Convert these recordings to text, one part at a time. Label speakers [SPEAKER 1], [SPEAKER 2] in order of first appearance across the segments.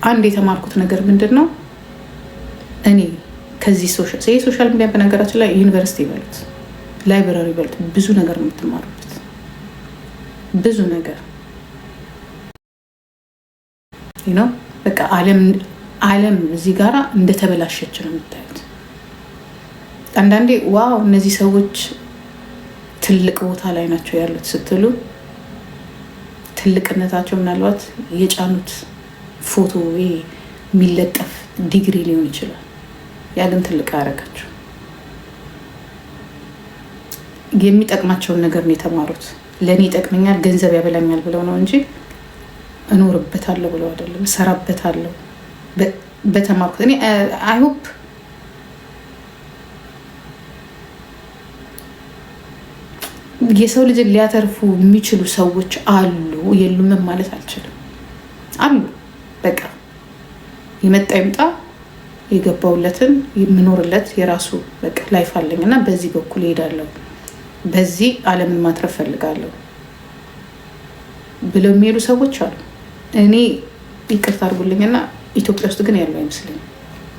[SPEAKER 1] አንድ የተማርኩት ነገር ምንድነው እኔ ከዚህ ሶሻል ሚዲያ በነገራችን ላይ ዩኒቨርሲቲ ይበሉት ላይብራሪ ይበሉት ብዙ ነገር ነው የምትማሩበት ብዙ ነገር በቃ ዓለም እዚህ ጋራ እንደተበላሸች ነው የምታዩት። አንዳንዴ ዋው እነዚህ ሰዎች ትልቅ ቦታ ላይ ናቸው ያሉት ስትሉ ትልቅነታቸው ምናልባት የጫኑት ፎቶ የሚለጠፍ ዲግሪ ሊሆን ይችላል። ያ ግን ትልቅ አያረጋቸው። የሚጠቅማቸውን ነገር ነው የተማሩት። ለእኔ ይጠቅመኛል ገንዘብ ያበላኛል ብለው ነው እንጂ እኖርበታለሁ ብለው አይደለም። እሰራበታለሁ በተማርኩት እኔ አይሆፕ የሰው ልጅ ሊያተርፉ የሚችሉ ሰዎች አሉ የሉም ማለት አልችልም። አሉ በቃ የመጣ ይምጣ የገባውለትን የምኖርለት የራሱ በቃ ላይፍ አለኝ እና በዚህ በኩል እሄዳለሁ፣ በዚህ ዓለምን ማትረፍ ፈልጋለሁ ብለው የሚሄዱ ሰዎች አሉ። እኔ ይቅርታ አድርጉልኝና ኢትዮጵያ ውስጥ ግን ያለው አይመስለኝም።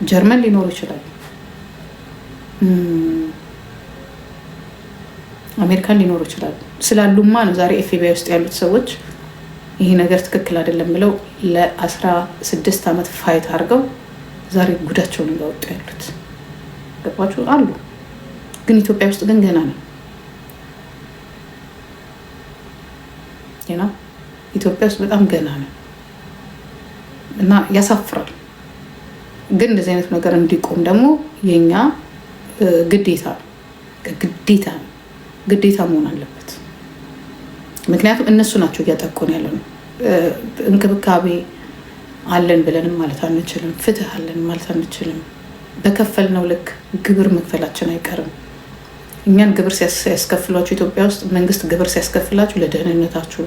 [SPEAKER 1] ጀርመን ሊኖሩ ይችላሉ፣ አሜሪካን ሊኖሩ ይችላሉ። ስላሉማ ነው ዛሬ ኤፍቢአይ ውስጥ ያሉት ሰዎች ይሄ ነገር ትክክል አይደለም ብለው ለ16 ዓመት ፋይት አድርገው ዛሬ ጉዳቸውን እያወጡ ያሉት ገባችሁ አሉ። ግን ኢትዮጵያ ውስጥ ግን ገና ነው ኢትዮጵያ ውስጥ በጣም ገና ነው እና ያሳፍራል። ግን እንደዚህ አይነት ነገር እንዲቆም ደግሞ የኛ ግዴታ መሆን አለበት። ምክንያቱም እነሱ ናቸው እያጠቁን ያለ ነው። እንክብካቤ አለን ብለንም ማለት አንችልም። ፍትህ አለን ማለት አንችልም። በከፈልነው ልክ ግብር መክፈላችን አይቀርም። እኛን ግብር ሲያስከፍሏችሁ ኢትዮጵያ ውስጥ መንግስት ግብር ሲያስከፍላችሁ ለደህንነታችሁ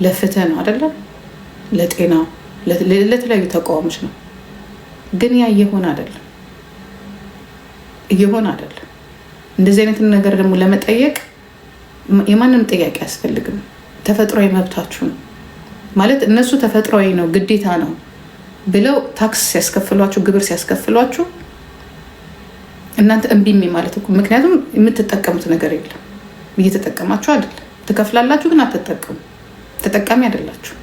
[SPEAKER 1] ለፍትህ ነው አይደለም፣ ለጤና ለተለያዩ ተቋሞች ነው። ግን ያ እየሆነ አይደለም። እንደዚህ አይነት ነገር ደግሞ ለመጠየቅ የማንም ጥያቄ አያስፈልግም። ተፈጥሯዊ መብታችሁ ነው ማለት እነሱ ተፈጥሯዊ ነው ግዴታ ነው ብለው ታክስ ሲያስከፍሏችሁ ግብር ሲያስከፍሏችሁ እናንተ እምቢ ማለት እኮ ምክንያቱም የምትጠቀሙት ነገር የለም። እየተጠቀማችሁ አይደለም። ትከፍላላችሁ ግን አትጠቀሙ። ተጠቃሚ አይደላችሁ።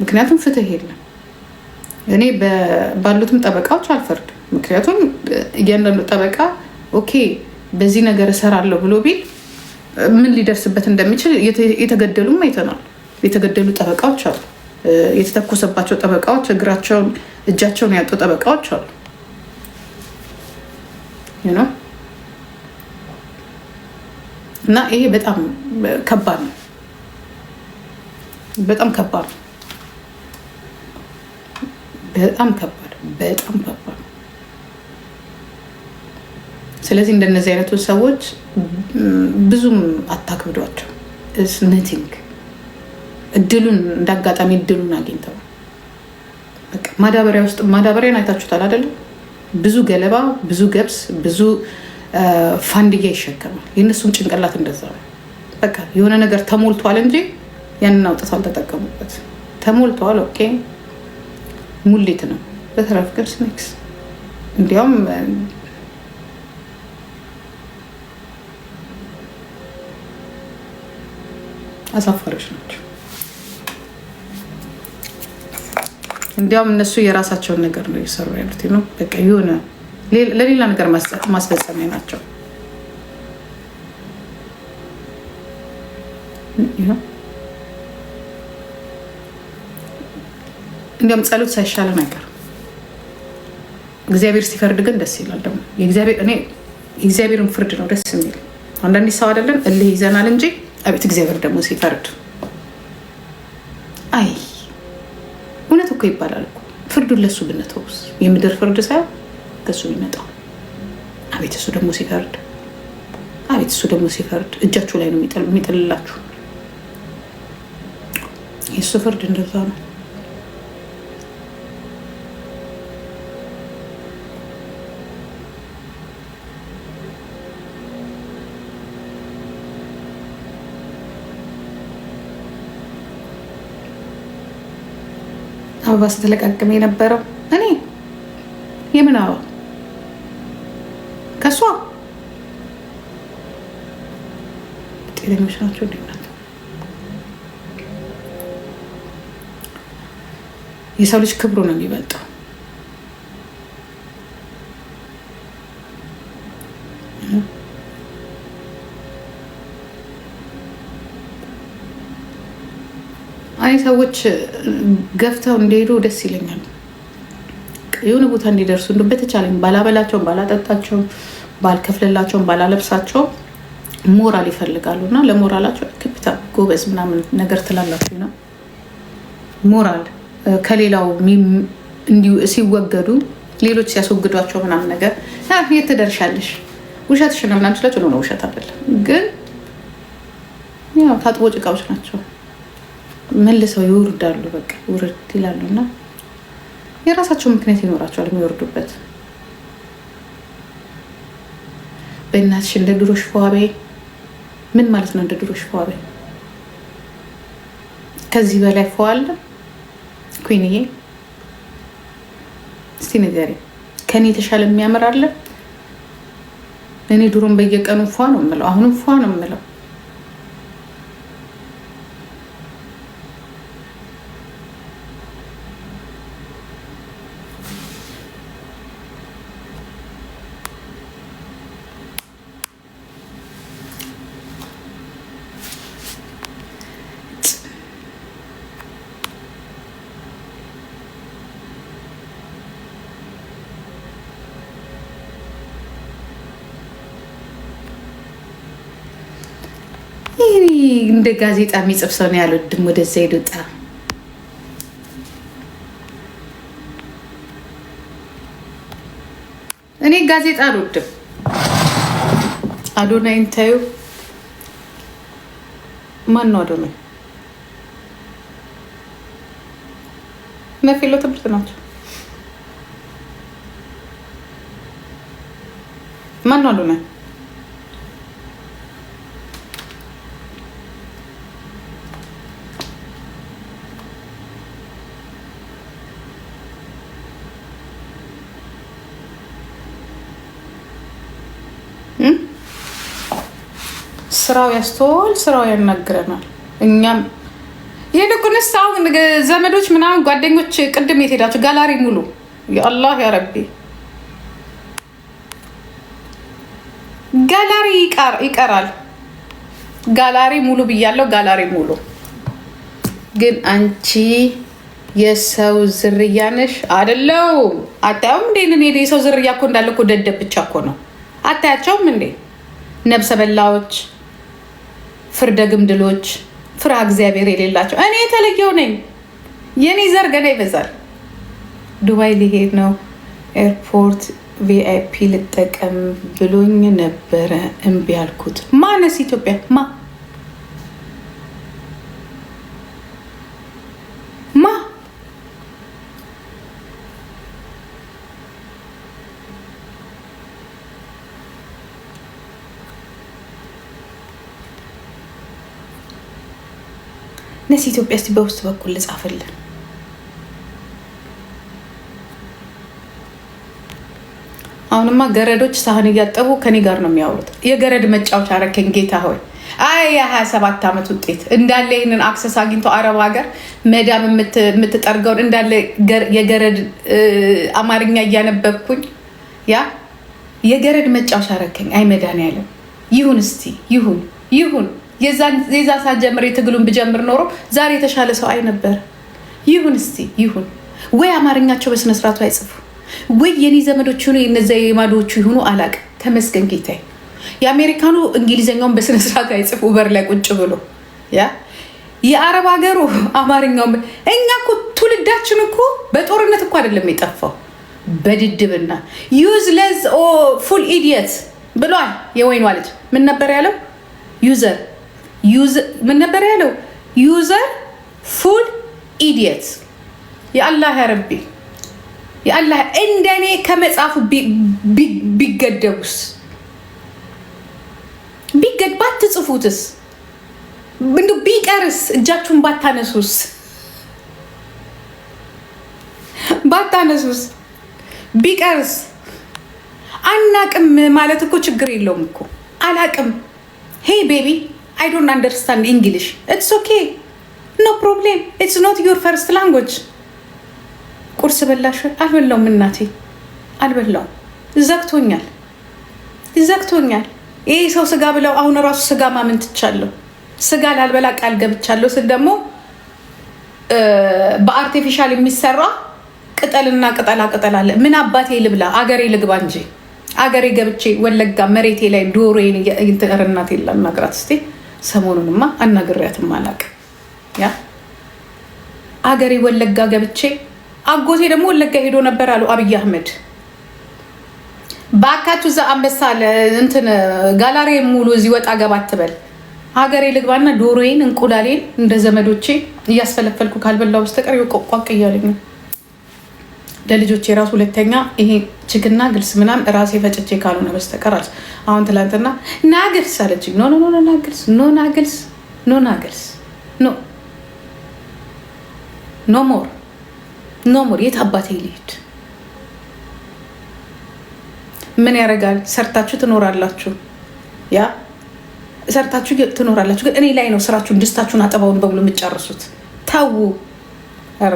[SPEAKER 1] ምክንያቱም ፍትህ የለም። እኔ ባሉትም ጠበቃዎች አልፈርድም። ምክንያቱም እያንዳንዱ ጠበቃ ኦኬ በዚህ ነገር እሰራለሁ ብሎ ቢል ምን ሊደርስበት እንደሚችል የተገደሉም አይተናል። የተገደሉ ጠበቃዎች አሉ። የተተኮሰባቸው ጠበቃዎች እጃቸውን ያጡ ጠበቃዎች አሉ። እና ይሄ በጣም ከባድ ነው። በጣም ከባድ ነው። በጣም ከባድ ነው። ስለዚህ እንደነዚህ አይነቱ ሰዎች ብዙም አታክብዷቸው። ነቲንግ እድሉን እንዳጋጣሚ እድሉን አግኝተው ማዳበሪያን አይታችሁታል አይደለም? ብዙ ገለባ፣ ብዙ ገብስ፣ ብዙ ፋንድያ ይሸከማል። የእነሱም ጭንቅላት እንደዛ ነው። በቃ የሆነ ነገር ተሞልቷል እንጂ ያንን አውጥተው አልተጠቀሙበት። ተሞልቷል፣ ኦኬ ሙሌት ነው። በተረፍ ግን ስኔክስ እንዲያውም አሳፋሪዎች ናቸው። እንዲያውም እነሱ የራሳቸውን ነገር ነው እየሰሩ ያሉት ነው። በቃ የሆነ ለሌላ ነገር ማስፈጸሚያ ናቸው። እንዲያውም ጸሎት ሳይሻለ ነገር እግዚአብሔር ሲፈርድ ግን ደስ ይላል። ደግሞ የእግዚአብሔርን ፍርድ ነው ደስ የሚል። አንዳንድ ሰው አይደለም እልህ ይዘናል እንጂ አቤት እግዚአብሔር ደግሞ ሲፈርድ አይ እውነት እኮ ይባላል እኮ ፍርዱን ለሱ ብንተውስ የምድር ፍርድ ሳይሆን ከሱ የሚመጣው አቤት እሱ ደግሞ ሲፈርድ እጃችሁ ላይ ነው የሚጥልላችሁ። የእሱ ፍርድ እንደዛ ነው። አበባ ስትለቃቅም የነበረው እኔ የምን አበባ ከሷ ጤነኞች ናቸው እንዴ? የሰው ልጅ ክብሩ ነው የሚበልጠው። አይ ሰዎች ገፍተው እንደሄዱ ደስ ይለኛል። የሆነ ቦታ እንዲደርሱ እንደው በተቻለኝ ባላበላቸውም፣ ባላጠጣቸውም፣ ባልከፍልላቸውም፣ ባላለብሳቸውም ሞራል ይፈልጋሉ እና ለሞራላቸው ክብታ ጎበዝ ምናምን ነገር ትላላችሁ ነው። ሞራል ከሌላው እንዲሁ ሲወገዱ ሌሎች ሲያስወግዷቸው ምናምን ነገር የት ትደርሻለሽ ውሸትሽ ነው ምናምን ስላቸው ነው። ውሸት አይደለም ግን ያው ታጥቦ ጭቃዎች ናቸው። መልሰው ይወርዳሉ። በቃ ውርድ ይላሉ እና የራሳቸው ምክንያት ይኖራቸዋል የሚወርዱበት። በእናትሽ እንደ ድሮሽ ፏቤ ምን ማለት ነው? እንደ ድሮሽ ፏቤ ከዚህ በላይ ፏ አለ? ኩይንዬ እስቲ ንገሪ፣ ከኔ የተሻለ የሚያምር አለ? እኔ ድሮም በየቀኑ ፏ ነው የምለው፣ አሁንም ፏ ነው የምለው። እንደ ጋዜጣ የሚጽፍ ሰው ነው ያልወድም። ወደዛ ይዱጣ። እኔ ጋዜጣ አልወድም። አዶናይ እንታዩ ማን ነው አዶናይ? ነፊሎ ትምህርት ናቸው። ማን ነው አዶናይ? ስራው ያስተዋል፣ ስራው ያናግረናል። እኛም የልኩንስ አሁን ዘመዶች ምናምን ጓደኞች ቅድም የት ሄዳችሁ? ጋላሪ ሙሉ የአላህ ያ ረቢ ጋላሪ ይቀራል። ጋላሪ ሙሉ ብያለሁ። ጋላሪ ሙሉ ግን አንቺ የሰው ዝርያ ነሽ አይደለው? አታዩም እንዴ? የሰው ዝርያ እኮ እንዳለ እኮ ደደብ ብቻ እኮ ነው። አታያቸውም እንዴ? ነብሰ በላዎች፣ ፍርደ ግምድሎች፣ ፍራ እግዚአብሔር የሌላቸው። እኔ የተለየው ነኝ። የኔ ዘር ገና ይበዛል። ዱባይ ሊሄድ ነው። ኤርፖርት ቪአይፒ ልጠቀም ብሎኝ ነበረ እምቢ አልኩት። ማነስ ኢትዮጵያ ነስ ኢትዮጵያ እስቲ በውስጥ በኩል ልጻፍልን። አሁንማ ገረዶች ሳህን እያጠቡ ከኔ ጋር ነው የሚያወሩት። የገረድ መጫወቻ አረከኝ ጌታ ሆይ። አይ የ27 ዓመት ውጤት እንዳለ ይህንን አክሰስ አግኝቶ አረብ ሀገር መዳም የምትጠርገውን እንዳለ የገረድ አማርኛ እያነበብኩኝ ያ የገረድ መጫወቻ አረከኝ። አይ መድኃኒዓለም ይሁን እስቲ ይሁን የዛ ሰዓት ጀምሬ ትግሉን ብጀምር ኖሮ ዛሬ የተሻለ ሰው አይ ነበር። ይሁን እስቲ ይሁን። ወይ አማርኛቸው በስነስርዓቱ አይጽፉ ወይ የኔ ዘመዶች ሆኑ የነዛ የማዶቹ ይሁኑ አላውቅም። ተመስገን ጌታዬ። የአሜሪካኑ እንግሊዘኛውን በስነስርዓቱ አይጽፉ በር ላይ ቁጭ ብሎ ያ የአረብ ሀገሩ አማርኛው። እኛ እኮ ትውልዳችን እኮ በጦርነት እኮ አይደለም የጠፋው በድድብና ዩዝለስ ኦ ፉል ኢዲየት ብሏል። የወይኗ ልጅ ምን ነበር ያለው? ዩዘር ምን ነበር ያለው? ዩዘር ፉል ኢዲየት። የአላህ ያረቢ የአላህ እንደኔ ከመጽሐፉ ቢገደቡስ ባትጽፉትስ እንዱ ቢቀርስ እጃችሁን ባታነሱስ ባታነሱስ ቢቀርስ አናቅም ማለት እኮ ችግር የለውም እኮ አላቅም። ሄይ ቤቢ አይ ዶንት አንደርስታንድ እንግሊሽ ኢትስ ኦኬ ኖ ፕሮብሌም ኢትስ ኖት ዩር ፈርስት ላንጉጅ። ቁርስ በላሽ? አልበላውም እናቴ አልበላውም። ዘግቶኛል። ይሄ ሰው ስጋ ብለው አሁን ራሱ ስጋ ማመን ትቻለሁ። ስጋ ላልበላ ቃል ገብቻለሁ ስል ደግሞ በአርቲፊሻል የሚሰራ ቅጠልና ቅጠል አለ። ምን አባቴ ልብላ? አገሬ ልግባ እንጂ አገሬ ገብቼ ወለጋ መሬቴ ላይ ዶሮዬን እናቴ ላናግራት እስኪ። ሰሞኑንማ አናግሪያትም አላውቅም። ያ አገሬ ወለጋ ገብቼ አጎቴ ደግሞ ወለጋ ሄዶ ነበር አሉ አብይ አህመድ። ባካችሁ እዛ አንበሳ እንትን ጋላሪ ሙሉ እዚህ ወጣ ገባ አትበል። ሀገሬ ልግባና ዶሮዬን እንቁላሌን እንደ ዘመዶቼ እያስፈለፈልኩ ካልበላው በስተቀር ቋቅ እያለኝ ነው። ለልጆቼ ራሱ ሁለተኛ ይሄ ችግና ግልስ ምናምን ራሴ ፈጭቼ ካልሆነ በስተቀር አለ። አሁን ትላንትና ናግልስ አለችኝ። ኖ ናግልስ ኖ ሞር የት አባቴ ልሂድ? ምን ያደርጋል? ሰርታችሁ ትኖራላችሁ። ያ ሰርታችሁ ትኖራላችሁ። ግን እኔ ላይ ነው ስራችሁን፣ ድስታችሁን አጠባውን በሙሉ የምትጨርሱት። ተው። ኧረ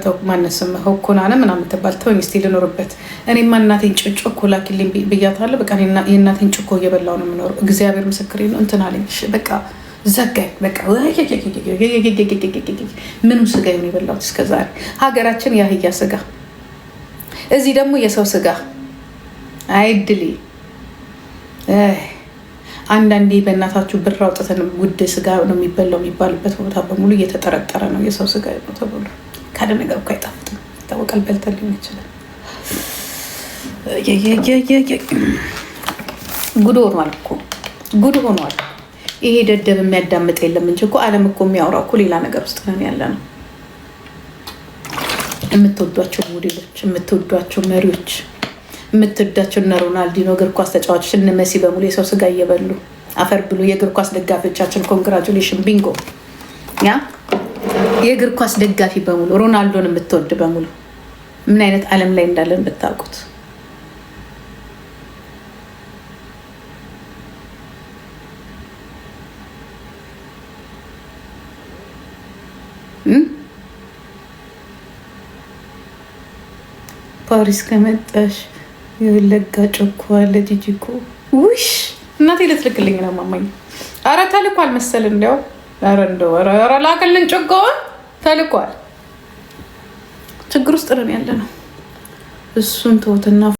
[SPEAKER 1] ተው። ማነስም ሆኮናነ ምናምን የምትባል ተወኝ እስኪ ልኖርበት። እኔማ እናቴን ጭጮ እኮ ላኪልኝ ብያታለሁ። በቃ የእናቴን ጭኮ እየበላሁ ነው የምኖረው። እግዚአብሔር ምስክሬ ነው። እንትን አለኝ በቃ ዘጋኝ። በቃ ምኑ ስጋ ይሁን የበላሁት እስከዛሬ። ሀገራችን የአህያ ስጋ፣ እዚህ ደግሞ የሰው ስጋ። አይድሌ አንዳንዴ በእናታችሁ ብር አውጥተን ውድ ስጋ ነው የሚበላው የሚባልበት ቦታ በሙሉ እየተጠረጠረ ነው የሰው ስጋ ነው ተብሎ። ካለ ነገር እኮ አይጣፍጥም፣ ይታወቃል። በልተን ሊሆን ይችላል። ጉድ ሆኗል እኮ ጉድ ሆኗል። ይሄ ደደብ የሚያዳምጥ የለም እንጂ እኮ ዓለም እኮ የሚያወራው እኮ ሌላ ነገር ውስጥ ነን ያለ ነው። የምትወዷቸው ሞዴሎች፣ የምትወዷቸው መሪዎች፣ የምትወዳቸው እነ ሮናልዲኖ እግር ኳስ ተጫዋቾች፣ እነ መሲ በሙሉ የሰው ስጋ እየበሉ አፈር ብሉ። የእግር ኳስ ደጋፊዎቻችን ኮንግራጁሌሽን ቢንጎ። ያ የእግር ኳስ ደጋፊ በሙሉ ሮናልዶን የምትወድ በሙሉ ምን አይነት ዓለም ላይ እንዳለን ብታውቁት። ፓሪስ ከመጣሽ የወለጋ ጮኮ አለ ጂጂኮ። ውሽ እናቴ ልትልክልኝ ነው ማማኝ። ኧረ ተልኳል መሰል እንዲያው ኧረ ላከልን ጮኮውን ተልኳል። ችግር ውስጥ ነን ያለ ነው። እሱን ተውትና